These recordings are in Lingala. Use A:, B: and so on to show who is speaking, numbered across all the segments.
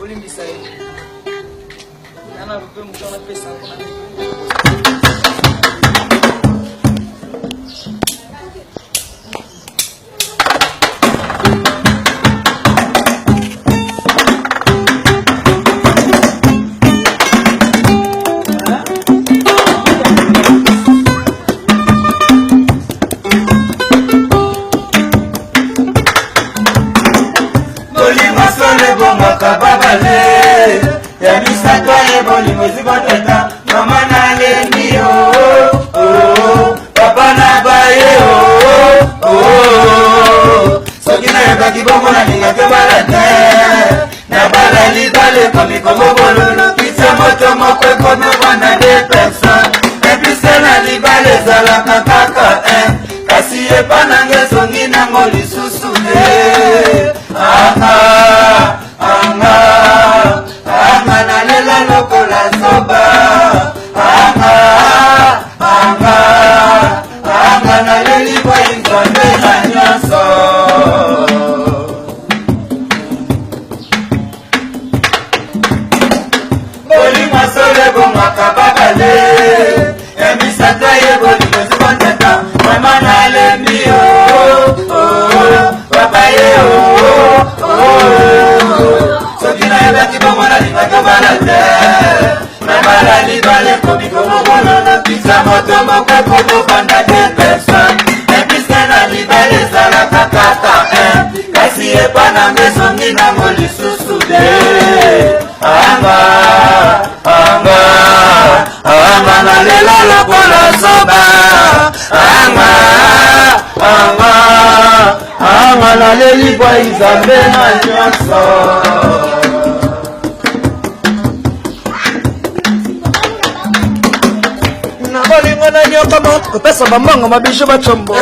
A: Olimbisa ye. Nana rupe mchana pesa kuna nini?
B: Ya misako ye bolingo zibotata mama na lendi papa na baye soki na yebaki bongo na linga te bala te na bala libale komi kongo bololo kisa moto moko ekomobana de personne epise na libale ezalaka kaka kasi epa nange ezongi nango lisusu lokola soba na leli kwa inzambe na nyonso bolingo sole bongaka babale emisaka ye bolingo zibotata mama na lembi papa ye soki na yebaki bongo na lingaka bala te na bala libale komi komobolola pisa moto moko ekomobanda de personne epise na libale ezalaka kaka kasi epa na mesongi nango lisusu de anga na lela lokola soba anga na leli kwa nzambe na nyonso
A: bolingo na nyoka kopesa bambongo mabisho bachombo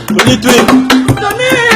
B: Bonito, hein?